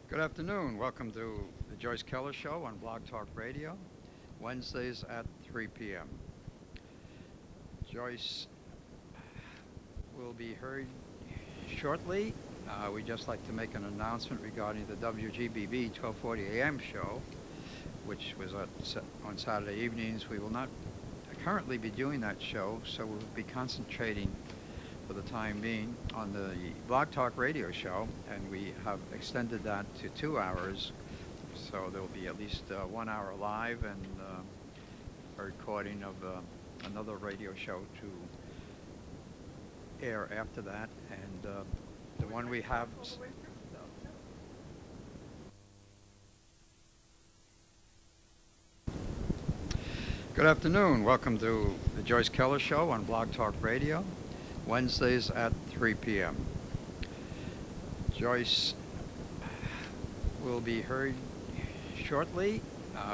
Good afternoon. Welcome to the Joyce Keller Show on Blog Talk Radio, Wednesdays at 3 p.m. Joyce will be heard shortly. We'd just like to make an announcement regarding the WGBB 1240 AM show, which was on Saturday evenings. We will not currently be doing that show, so we'll be concentrating for the time being on the Blog Talk Radio show, and we have extended that to 2 hours. So there will be at least 1 hour live and a recording of another radio show to air after that. And the one we have. Good afternoon. Welcome to the Joyce Keller Show on Blog Talk Radio, Wednesdays at 3 p.m. Joyce will be heard shortly.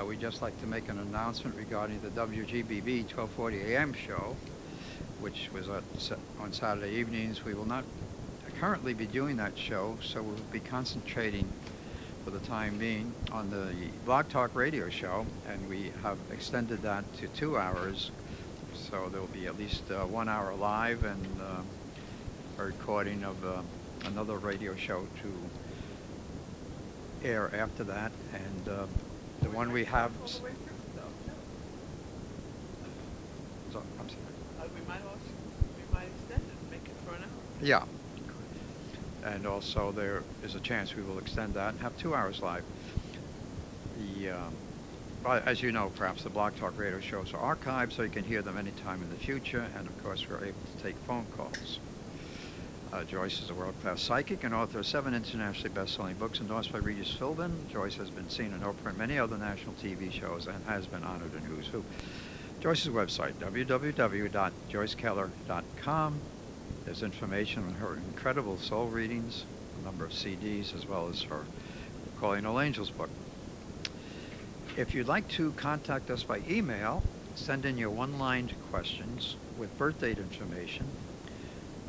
We'd just like to make an announcement regarding the WGBB 1240 AM show, which was on Saturday evenings. We will not currently be doing that show, so we'll be concentrating for the time being on the Blog Talk Radio show, and we have extended that to 2 hours. So there will be at least 1 hour live and a recording of another radio show to air after that. And the one we have. So, I'm sorry. We might extend it and make it for an hour. Yeah. And also there is a chance we will extend that and have 2 hours live. As you know, perhaps the Blog Talk Radio shows are archived, so you can hear them anytime in the future. And of course, we're able to take phone calls. Joyce is a world-class psychic and author of 7 internationally best-selling books endorsed by Regis Philbin. Joyce has been seen in Oprah and many other national TV shows and has been honored in Who's Who. Joyce's website, www.joycekeller.com. There's information on her incredible soul readings, a number of CDs, as well as her Calling All Angels book. If you'd like to contact us by email, send in your one-lined questions with birth date information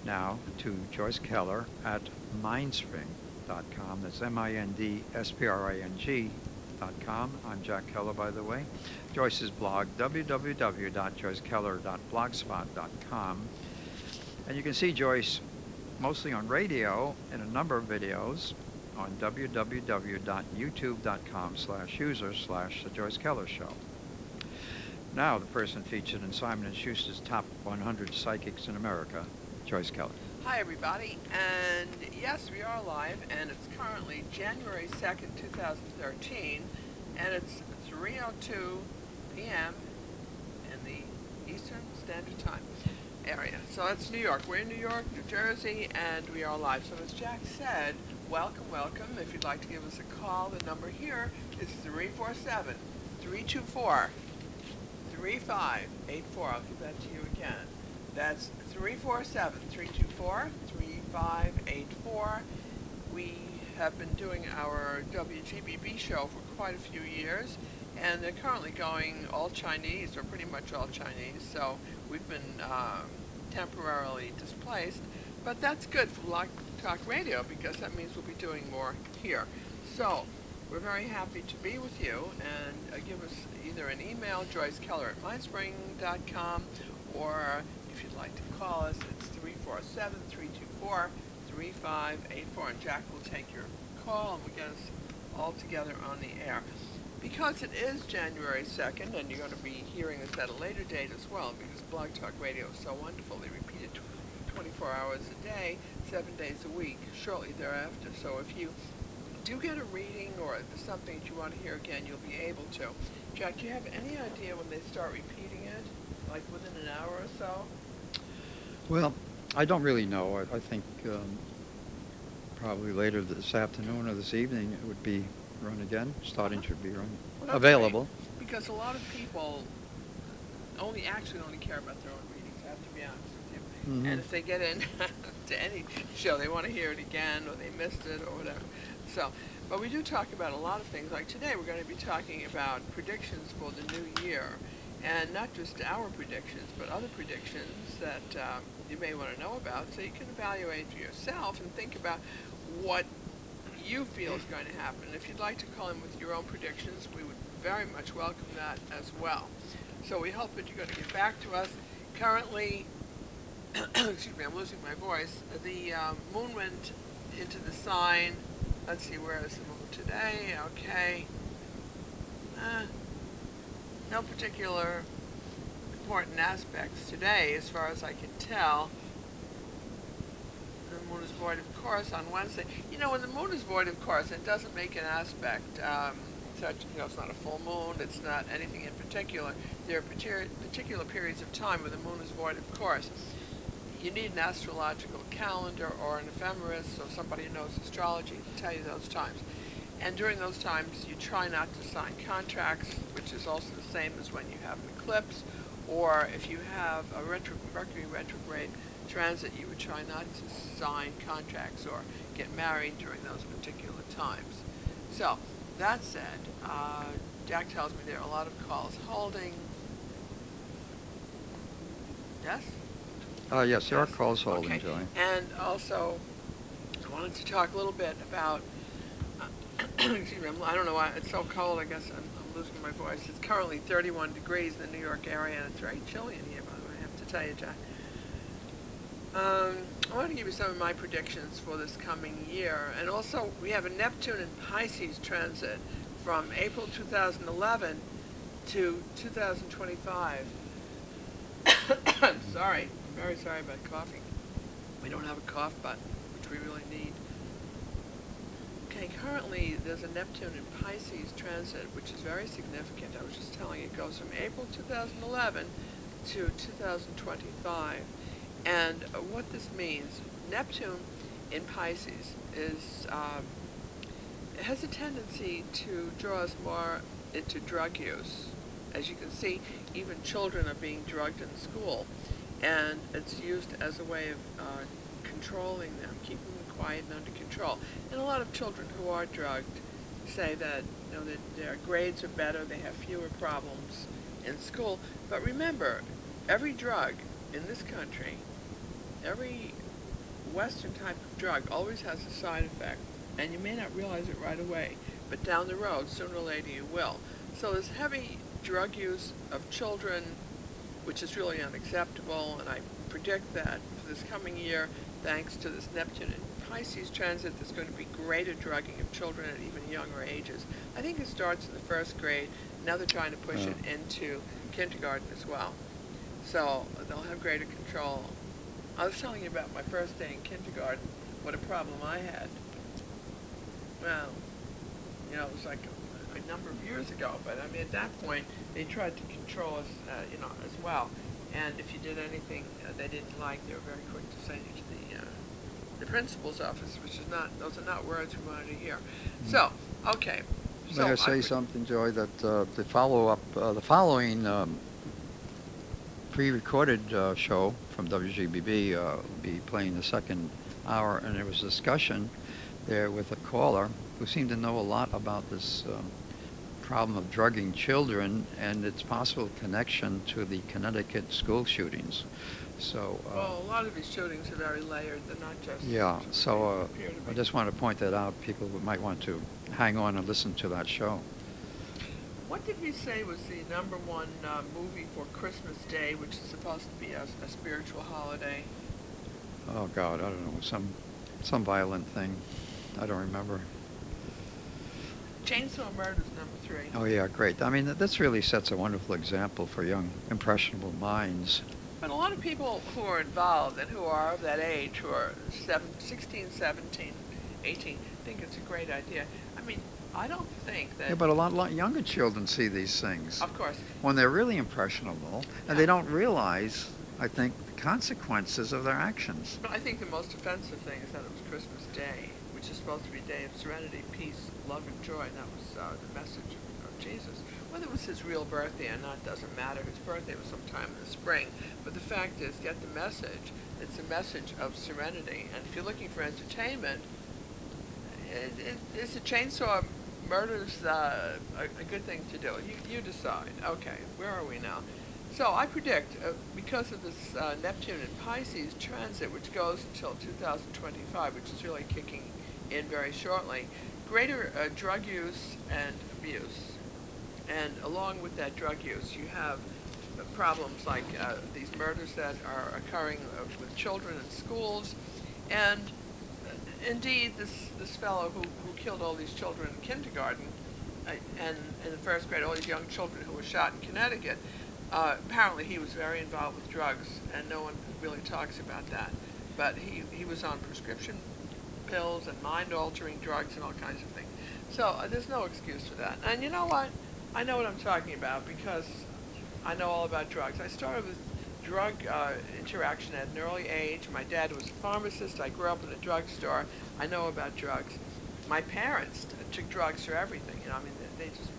now to Joyce Keller at mindspring.com. That's MINDSPRING.com. I'm Jack Keller, by the way. Joyce's blog, www.joycekeller.blogspot.com. And you can see Joyce mostly on radio in a number of videos on www.youtube.com/user/The Joyce Keller Show. Now, the person featured in Simon & Schuster's Top 100 Psychics in America, Joyce Keller. Hi, everybody. And yes, we are live, and it's currently January 2nd, 2013, and it's 3:02 p.m. in the Eastern Standard Time area. So that's New York. We're in New York, New Jersey, and we are live. So as Jack said, welcome, welcome. If you'd like to give us a call, the number here is 347-324-3584. I'll give that to you again. That's 347-324-3584. We have been doing our WGBB show for quite a few years, and they're currently going all Chinese, or pretty much all Chinese, so we've been temporarily displaced, but that's good for Blog Talk Radio because that means we'll be doing more here. So we're very happy to be with you, and give us either an email, joycekeller@mindspring.com, or if you'd like to call us, it's 347-324-3584, and Jack will take your call and we'll get us all together on the air. Because it is January 2nd, and you're going to be hearing us at a later date as well, because Blog Talk Radio is so wonderful. They repeat it 24 hours a day, 7 days a week, shortly thereafter. So if you do get a reading or there's something that you want to hear again, you'll be able to. Jack, do you have any idea when they start repeating it? Like within an hour or so? Well, I don't really know. I think probably later this afternoon or this evening it would be run again, starting to be run, available. Great, because a lot of people only care about their own readings, I have to be honest with you. Mm-hmm. And if they get in to any show, they want to hear it again, or they missed it, or whatever. So, but we do talk about a lot of things. Like today, we're going to be talking about predictions for the new year. And not just our predictions, but other predictions that you may want to know about, so you can evaluate for yourself and think about what you feel is going to happen. If you'd like to call in with your own predictions, we would very much welcome that as well. So we hope that you're going to get back to us. Currently, excuse me, I'm losing my voice. The moon went into the sign. Let's see, where is the moon today? Okay. No particular important aspects today, as far as I can tell. The moon is void of course on Wednesday. You know, when the moon is void of course, it doesn't make an aspect. Such, you know, it's not a full moon. It's not anything in particular. There are particular periods of time when the moon is void of course. You need an astrological calendar or an ephemeris, or somebody who knows astrology to tell you those times. And during those times, you try not to sign contracts, which is also the same as when you have an eclipse, or if you have a Mercury retrograde transit, you would try not to sign contracts or get married during those particular times. So, that said, Jack tells me there are a lot of calls holding. Yes? Yes, there are calls holding, okay. Joy. And also, I wanted to talk a little bit about, excuse me, I don't know why, it's so cold, I guess I'm losing my voice. It's currently 31 degrees in the New York area, and it's very chilly in here, by the way, I have to tell you, Jack. I want to give you some of my predictions for this coming year. And also, we have a Neptune and Pisces transit from April 2011 to 2025. I'm sorry. I'm very sorry about coughing. We don't have a cough button, which we really need. Okay, currently there's a Neptune and Pisces transit, which is very significant. I was just telling you, it goes from April 2011 to 2025. And what this means, Neptune in Pisces is, it has a tendency to draw us more into drug use. As you can see, even children are being drugged in school, and it's used as a way of controlling them, keeping them quiet and under control. And a lot of children who are drugged say that, you know, that their grades are better, they have fewer problems in school. But remember, every drug in this country, every Western type of drug always has a side effect, and you may not realize it right away, but down the road, sooner or later you will. So there's heavy drug use of children, which is really unacceptable, and I predict that for this coming year, thanks to this Neptune and Pisces transit, there's going to be greater drugging of children at even younger ages. I think it starts in the first grade. Now they're trying to push it into kindergarten as well. So they'll have greater control. I was telling you about my first day in kindergarten, what a problem I had. Well, you know, it was like a number of years ago, but I mean, at that point, they tried to control us, you know, as well. And if you did anything they didn't like, they were very quick to send you to the principal's office, which is not, those are not words we wanted to hear. So, okay. May I say something, Joy, that the follow-up, the following pre-recorded show from WGBB will be playing the second hour, and there was a discussion there with a caller who seemed to know a lot about this problem of drugging children and its possible connection to the Connecticut school shootings. So, well, a lot of these shootings are very layered. They're not just... Yeah, so I just want to point that out. People might want to hang on and listen to that show. What did we say was the #1 movie for Christmas Day, which is supposed to be a spiritual holiday? Oh, God, I don't know. Some violent thing. I don't remember. Chainsaw Murder's #3. Oh, yeah, great. I mean, this really sets a wonderful example for young, impressionable minds. But a lot of people who are involved and who are of that age, who are 16, 17, 18, think it's a great idea. I mean, I don't think that... Yeah, but a lot younger children see these things. Of course. When they're really impressionable, and they don't realize, I think, the consequences of their actions. I think the most offensive thing is that it was Christmas Day, which is supposed to be a day of serenity, peace, love, and joy, and that was the message of Jesus. Whether it was his real birthday or not doesn't matter. His birthday was sometime in the spring. But the fact is, get the message. It's a message of serenity. And if you're looking for entertainment, is a Chainsaw Murder's a good thing to do? You decide. Okay, where are we now? So I predict, because of this Neptune and Pisces transit, which goes until 2025, which is really kicking in very shortly. Greater drug use and abuse. And along with that drug use, you have problems like these murders that are occurring with children in schools. And indeed, this fellow who killed all these children in kindergarten and in the first grade, all these young children who were shot in Connecticut, apparently he was very involved with drugs, and no one really talks about that. But he was on prescription pills and mind-altering drugs and all kinds of things. So there's no excuse for that. And you know what? I know what I'm talking about because I know all about drugs. I started with drug interaction at an early age. My dad was a pharmacist. I grew up in a drugstore. I know about drugs. My parents took drugs for everything. You know, I mean, they just,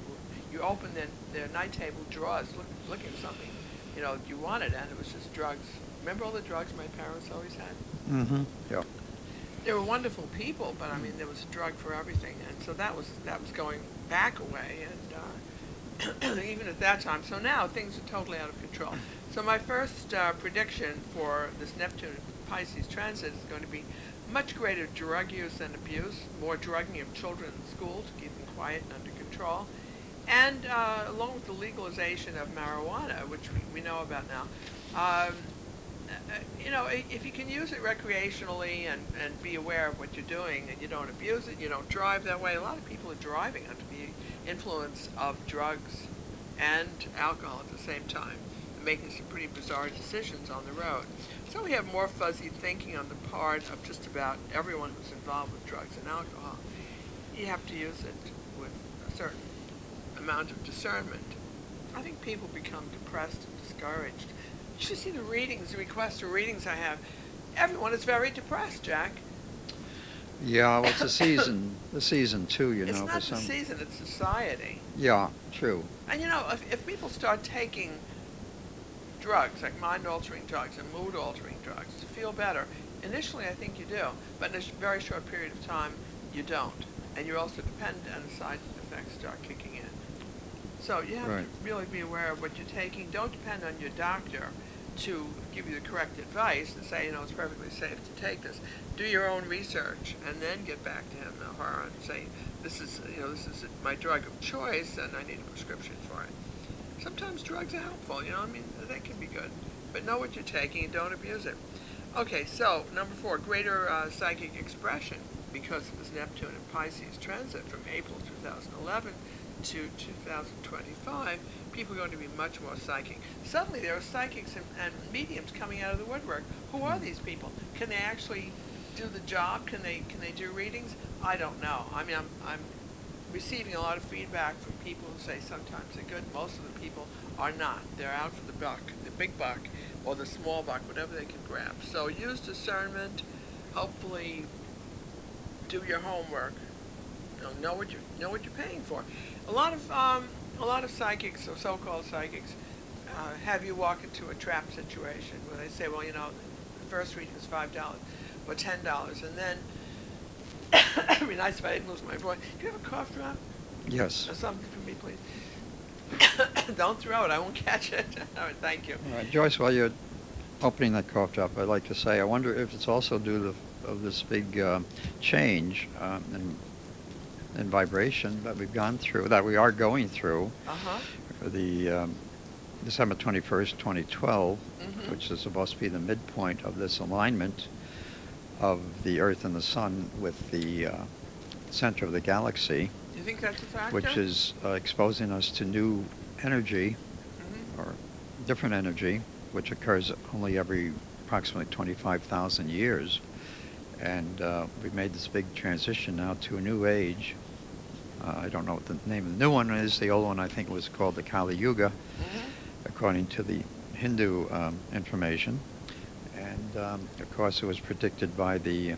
you open their night table drawers looking for something, you know, you wanted, and it was just drugs. Remember all the drugs my parents always had? Mm-hmm. Yeah. They were wonderful people, but I mean, there was a drug for everything, and so that was going back away, and even at that time. So now things are totally out of control. So my first prediction for this Neptune Pisces transit is going to be much greater drug use and abuse, more drugging of children in school to keep them quiet and under control, and along with the legalization of marijuana, which we know about now. You know, if you can use it recreationally and be aware of what you're doing and you don't abuse it, you don't drive that way. A lot of people are driving under the influence of drugs and alcohol at the same time, making some pretty bizarre decisions on the road. So we have more fuzzy thinking on the part of just about everyone who's involved with drugs and alcohol. You have to use it with a certain amount of discernment. I think people become depressed and discouraged. You should see the readings, the requests for readings I have. Everyone is very depressed, Jack. Yeah, well, it's the season too, you know. It's not the season, it's society. Yeah, true. And you know, if people start taking drugs, like mind-altering drugs and mood-altering drugs, to feel better, initially I think you do, but in a very short period of time, you don't. And you're also dependent, and the side effects start kicking in. So you have to really be aware of what you're taking. Don't depend on your doctor to give you the correct advice and say, you know, it's perfectly safe to take this. Do your own research and then get back to him or her and say, this is my drug of choice and I need a prescription for it. Sometimes drugs are helpful, you know, I mean, they can be good. But know what you're taking and don't abuse it. Okay, so number 4, greater psychic expression because of this Neptune and Pisces transit from April 2011 to 2025, people are going to be much more psychic. Suddenly there are psychics and mediums coming out of the woodwork. Who are these people? Can they actually do the job? Can they do readings? I don't know. I mean, I'm receiving a lot of feedback from people who say sometimes they're good. Most of the people are not. They're out for the buck, the big buck, or the small buck, whatever they can grab. So use discernment. Hopefully, do your homework. Know what you're paying for. A lot of psychics or so-called psychics have you walk into a trap situation where they say, well, you know, the first reading is $5 or $10, and then it'd be nice if I didn't lose my voice. Do you have a cough drop? Yes. Or something for me, please. Don't throw it. I won't catch it. All right, thank you. All right, Joyce, while you're opening that cough drop, I'd like to say I wonder if it's also due to this big change in vibration that we've gone through, that we are going through, for the December 21st, 2012, which is supposed to be the midpoint of this alignment of the Earth and the Sun with the center of the galaxy. Do you think that's a factor? Which is exposing us to new energy, or different energy, which occurs only every approximately 25,000 years. And we've made this big transition now to a new age. I don't know what the name of the new one is. The old one, I think, was called the Kali Yuga, according to the Hindu information. And, of course, it was predicted by the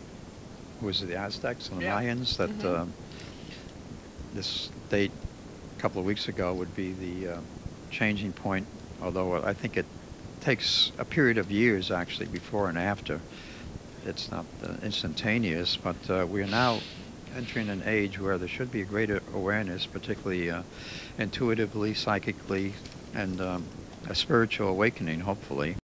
Aztecs and the Mayans that this date a couple of weeks ago would be the changing point, although I think it takes a period of years, actually, before and after. It's not instantaneous, but we are now entering an age where there should be a greater awareness, particularly intuitively, psychically, and a spiritual awakening, hopefully.